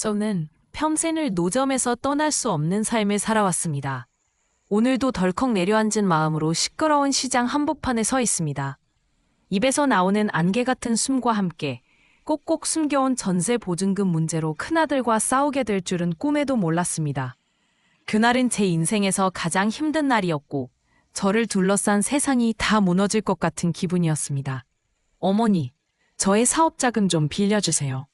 저는 평생을 노점에서 떠날 수 없는 삶을 살아왔습니다. 오늘도 덜컥 내려앉은 마음으로 시끄러운 시장 한복판에 서 있습니다. 입에서 나오는 안개 같은 숨과 함께 꼭꼭 숨겨온 전세 보증금 문제로 큰아들과 싸우게 될 줄은 꿈에도 몰랐습니다. 그날은 제 인생에서 가장 힘든 날이었고 저를 둘러싼 세상이 다 무너질 것 같은 기분이었습니다. 어머니, 저의 사업자금 좀 빌려주세요.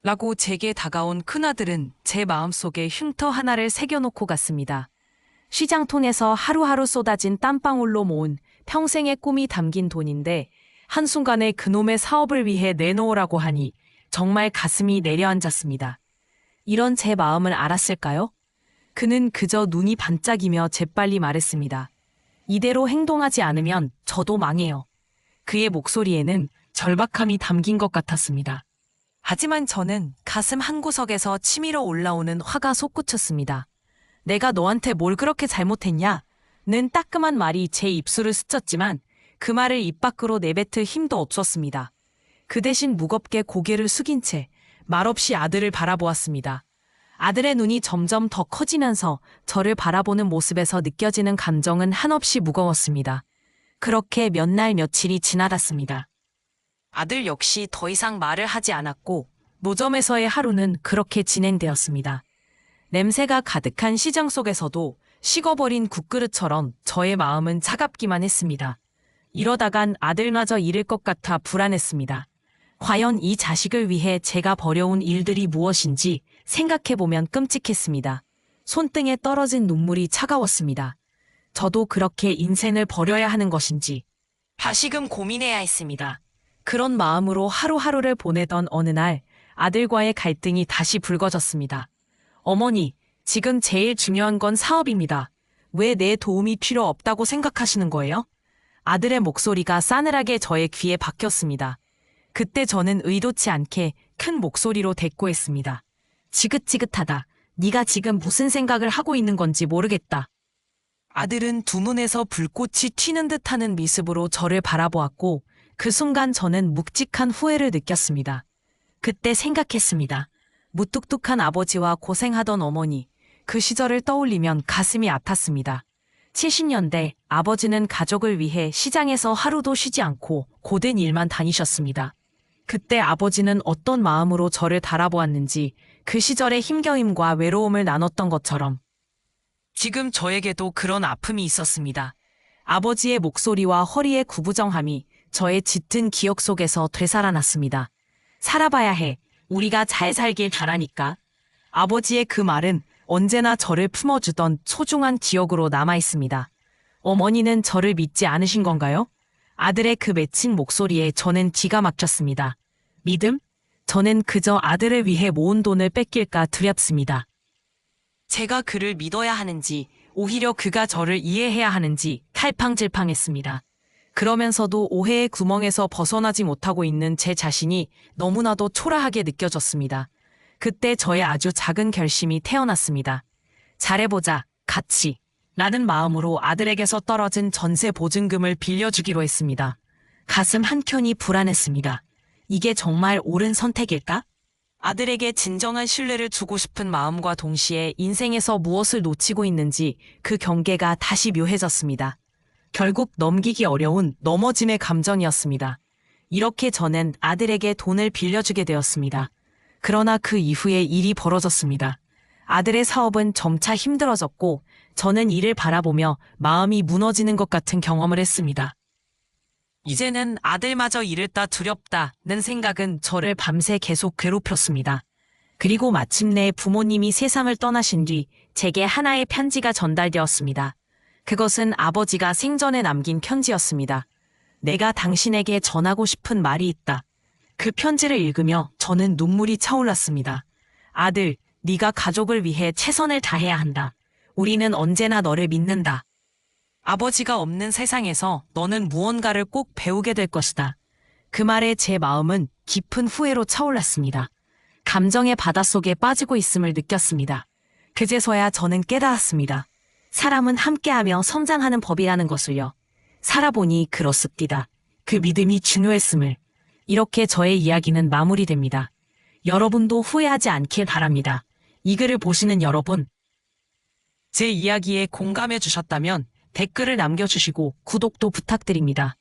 라고 제게 다가온 큰아들은 제 마음속에 흉터 하나를 새겨놓고 갔습니다. 시장통에서 하루하루 쏟아진 땀방울로 모은 평생의 꿈이 담긴 돈인데 한순간에 그놈의 사업을 위해 내놓으라고 하니 정말 가슴이 내려앉았습니다. 이런 제 마음을 알았을까요? 그는 그저 눈이 반짝이며 재빨리 말했습니다. 이대로 행동하지 않으면 저도 망해요. 그의 목소리에는 절박함이 담긴 것 같았습니다. 하지만 저는 가슴 한구석에서 치밀어 올라오는 화가 솟구쳤습니다. 내가 너한테 뭘 그렇게 잘못했냐? 는 따끔한 말이 제 입술을 스쳤지만 그 말을 입 밖으로 내뱉을 힘도 없었습니다. 그 대신 무겁게 고개를 숙인 채 말없이 아들을 바라보았습니다. 아들의 눈이 점점 더 커지면서 저를 바라보는 모습에서 느껴지는 감정은 한없이 무거웠습니다. 그렇게 몇 날 며칠이 지나갔습니다. 아들 역시 더 이상 말을 하지 않았고 노점에서의 하루는 그렇게 진행되었습니다. 냄새가 가득한 시장 속에서도 식어버린 국그릇처럼 저의 마음은 차갑기만 했습니다. 이러다간 아들마저 잃을 것 같아 불안했습니다. 과연 이 자식을 위해 제가 벌여온 일들이 무엇인지 생각해보면 끔찍했습니다. 손등에 떨어진 눈물이 차가웠습니다. 저도 그렇게 인생을 버려야 하는 것인지 다시금 고민해야 했습니다. 그런 마음으로 하루하루를 보내던 어느 날 아들과의 갈등이 다시 불거졌습니다. 어머니, 지금 제일 중요한 건 사업입니다. 왜 내 도움이 필요 없다고 생각하시는 거예요? 아들의 목소리가 싸늘하게 저의 귀에 박혔습니다. 그때 저는 의도치 않게 큰 목소리로 대꾸했습니다. 지긋지긋하다. 네가 지금 무슨 생각을 하고 있는 건지 모르겠다. 아들은 두 눈에서 불꽃이 튀는 듯하는 미습으로 저를 바라보았고 그 순간 저는 묵직한 후회를 느꼈습니다. 그때 생각했습니다. 무뚝뚝한 아버지와 고생하던 어머니, 그 시절을 떠올리면 가슴이 아팠습니다. 70년대 아버지는 가족을 위해 시장에서 하루도 쉬지 않고 고된 일만 다니셨습니다. 그때 아버지는 어떤 마음으로 저를 바라보았는지 그 시절의 힘겨움과 외로움을 나눴던 것처럼 지금 저에게도 그런 아픔이 있었습니다. 아버지의 목소리와 허리의 구부정함이 저의 짙은 기억 속에서 되살아났습니다. 살아봐야 해. 우리가 잘 살길 바라니까. 아버지의 그 말은 언제나 저를 품어주던 소중한 기억으로 남아있습니다. 어머니는 저를 믿지 않으신 건가요? 아들의 그 맺힌 목소리에 저는 기가 막혔습니다. 믿음? 저는 그저 아들을 위해 모은 돈을 뺏길까 두렵습니다. 제가 그를 믿어야 하는지 오히려 그가 저를 이해해야 하는지 갈팡질팡했습니다. 그러면서도 오해의 구멍에서 벗어나지 못하고 있는 제 자신이 너무나도 초라하게 느껴졌습니다. 그때 저의 아주 작은 결심이 태어났습니다. 잘해보자, 같이. 라는 마음으로 아들에게서 떨어진 전세 보증금을 빌려주기로 했습니다. 가슴 한켠이 불안했습니다. 이게 정말 옳은 선택일까? 아들에게 진정한 신뢰를 주고 싶은 마음과 동시에 인생에서 무엇을 놓치고 있는지 그 경계가 다시 묘해졌습니다. 결국 넘기기 어려운 넘어짐의 감정이었습니다. 이렇게 저는 아들에게 돈을 빌려주게 되었습니다. 그러나 그 이후에 일이 벌어졌습니다. 아들의 사업은 점차 힘들어졌고 저는 이를 바라보며 마음이 무너지는 것 같은 경험을 했습니다. 이제는 아들마저 잃을다 두렵다는 생각은 저를 밤새 계속 괴롭혔습니다. 그리고 마침내 부모님이 세상을 떠나신 뒤 제게 하나의 편지가 전달되었습니다. 그것은 아버지가 생전에 남긴 편지였습니다. 내가 당신에게 전하고 싶은 말이 있다. 그 편지를 읽으며 저는 눈물이 차올랐습니다. 아들, 네가 가족을 위해 최선을 다해야 한다. 우리는 언제나 너를 믿는다. 아버지가 없는 세상에서 너는 무언가를 꼭 배우게 될 것이다. 그 말에 제 마음은 깊은 후회로 차올랐습니다. 감정의 바닷속에 빠지고 있음을 느꼈습니다. 그제서야 저는 깨달았습니다. 사람은 함께하며 성장하는 법이라는 것을요. 살아보니 그렇습니다. 그 믿음이 중요했음을. 이렇게 저의 이야기는 마무리됩니다. 여러분도 후회하지 않길 바랍니다. 이 글을 보시는 여러분, 제 이야기에 공감해 주셨다면 댓글을 남겨주시고 구독도 부탁드립니다.